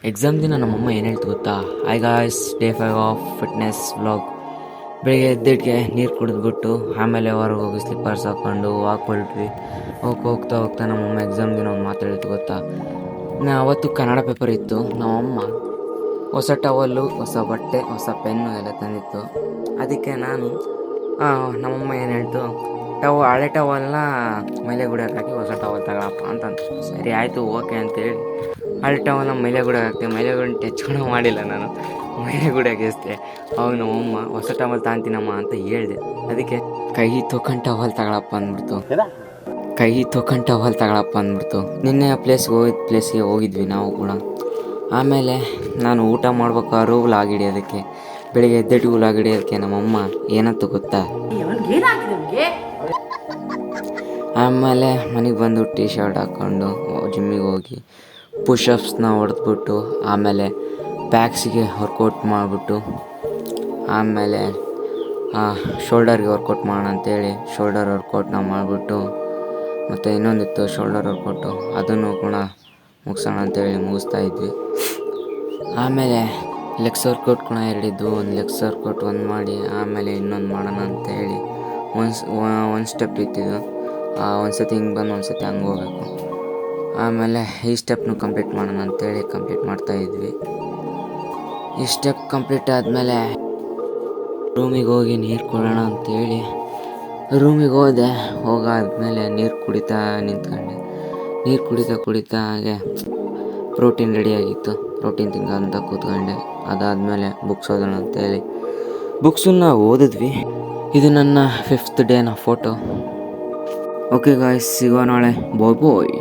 Exam ದಿನ ನಮ್ಮಮ್ಮ ಏನು ಹೇಳ್ತು ಗೊತ್ತಾ? I guys, day 5 of fitness vlog. ಬೆಳಿಗ್ಗೆ ಎದ್ದಿಟ್ಟಿಗೆ ನೀರು ಕುಡಿದ್ಬಿಟ್ಟು ಆಮೇಲೆ ಹೊರಗೆ ಹೋಗಿ ಸ್ಲಿಪ್ಪರ್ಸ್ ಹಾಕ್ಕೊಂಡು ವಾಕ್ ಹೊರಟ್ವಿ. ಹೋಗ್ತಾ ಹೋಗ್ತಾ ನಮ್ಮಮ್ಮ ಎಕ್ಸಾಮ್ ದಿನ ಒಂದು ಮಾತು ಹೇಳ್ತು ಗೊತ್ತಾ? ಅವತ್ತು ಕನ್ನಡ ಪೇಪರ್ ಇತ್ತು. ನಮ್ಮಮ್ಮ ಹೊಸ ಟವಲ್ಲು, ಹೊಸ ಬಟ್ಟೆ, ಹೊಸ ಪೆನ್ನು ಎಲ್ಲ ತಂದಿತ್ತು. ಅದಕ್ಕೆ ನಾನು ನಮ್ಮಮ್ಮ ಏನು ಹೇಳ್ತು, ಹಳೆ ಟವಲ್ನ ಮೈಲೆ ಗುಡಿಯೋಕೆ ಹಾಕಿ ಹೊಸ ಟವಲ್ ತಗೊಳಪ್ಪ ಅಂತಂದು. ಸರಿ ಆಯಿತು, ಓಕೆ ಅಂತೇಳಿ ಹಳೆ ಟವಲ್ನ ಮೈಲೆ ಗುಡಿಯೋಕೆ ಹಾಕ್ತೆ. ಮೈಲೆ ಗುಡಿ ಟಚ್ ಕೂಡ ಮಾಡಿಲ್ಲ ನಾನು, ಮೈಲೆ ಗುಡಿಯೋಕೆ ಎಸ್ತೆ. ಅವಾಗ ನಮ್ಮಮ್ಮ ಹೊಸ ಟವಲ್ ತಗೊಂತೀನಮ್ಮ ಅಂತ ಹೇಳಿದೆ. ಅದಕ್ಕೆ ಕೈ ತೊಗೊಂಡು ಟವಲ್ ತಗೊಳಪ್ಪ ಅಂದ್ಬಿಡ್ತು. ನಿನ್ನೆ ಪ್ಲೇಸ್ಗೆ ಹೋಗಿದ್ವಿ ನಾವು ಕೂಡ. ಆಮೇಲೆ ನಾನು ಊಟ ಮಾಡ್ಬೇಕಾದ್ರೂ ವ್ಲಾಗ್ ಹಿಡಿಯೋದಕ್ಕೆ, ಬೆಳಿಗ್ಗೆ ಎದ್ದೆಟ್ಟು ವ್ಲಾಗ್ ಹಿಡಿಯೋದಕ್ಕೆ ನಮ್ಮಮ್ಮ ಏನಂತ ಗೊತ್ತಾ? ಆಮೇಲೆ ಮನೆಗೆ ಬಂದು ಟೀ ಶರ್ಟ್ ಹಾಕ್ಕೊಂಡು ಜಿಮ್ಮಿಗೆ ಹೋಗಿ ಪುಷಪ್ಸ್ನ ಹೊಡೆದ್ಬಿಟ್ಟು, ಆಮೇಲೆ ಬ್ಯಾಕ್ಸಿಗೆ ವರ್ಕೌಟ್ ಮಾಡಿಬಿಟ್ಟು, ಆಮೇಲೆ ಶೋಲ್ಡರ್ಗೆ ವರ್ಕೌಟ್ ಮಾಡೋಣ ಅಂತೇಳಿ ಶೋಲ್ಡರ್ ವರ್ಕೌಟ್ನ ಮಾಡಿಬಿಟ್ಟು, ಮತ್ತು ಇನ್ನೊಂದಿತ್ತು ಶೋಲ್ಡರ್ ವರ್ಕೌಟು, ಅದನ್ನು ಕೂಡ ಮುಗಿಸೋಣ ಅಂತೇಳಿ ಮುಗಿಸ್ತಾ ಇದ್ವಿ. ಆಮೇಲೆ ಲೆಗ್ಸ್ ವರ್ಕೌಟ್ ಕೂಡ ಎರಡಿದ್ದು. ಒಂದು ಲೆಗ್ಸ್ ವರ್ಕೌಟ್ ಒಂದು ಮಾಡಿ ಆಮೇಲೆ ಇನ್ನೊಂದು ಮಾಡೋಣ ಅಂತೇಳಿ ಒಂದು ಸ್ಟೆಪ್ ಇತ್ತಿದ್ದು. ಒಂದು ಸತಿ ಹಿಂಗೆ ಬಂದು ಒಂದು ಸತಿ ಹಂಗೆ ಹೋಗ್ಬೇಕು. ಆಮೇಲೆ ಈ ಸ್ಟೆಪ್ನು ಕಂಪ್ಲೀಟ್ ಮಾಡೋಣ ಅಂತೇಳಿ ಕಂಪ್ಲೀಟ್ ಮಾಡ್ತಾಯಿದ್ವಿ. ಈ ಸ್ಟೆಪ್ ಕಂಪ್ಲೀಟ್ ಆದಮೇಲೆ ರೂಮಿಗೆ ಹೋಗಿ ನೀರು ಕುಡಿಯೋಣ ಅಂತೇಳಿ ರೂಮಿಗೆ ಹೋಗಾದ್ಮೇಲೆ ನೀರು ಕುಡಿತಾ ನಿಂತ್ಕೊಂಡೆ. ನೀರು ಕುಡಿತಾ ಹಾಗೆ ಪ್ರೋಟೀನ್ ರೆಡಿಯಾಗಿತ್ತು. ಪ್ರೋಟೀನ್ ತಿಂತ ಕೂತ್ಕೊಂಡೆ. ಅದಾದಮೇಲೆ ಬುಕ್ಸ್ ಓದೋಣ ಅಂತೇಳಿ ಬುಕ್ಸನ್ನ ಓದಿದ್ವಿ. ಇದು ನನ್ನ 5th ಡೇನ ಫೋಟೋ. ಓಕೆ ಗಾಯ್ಸ್, ಸಿಗೋ ನಾಳೆ. ಬಾಯ್.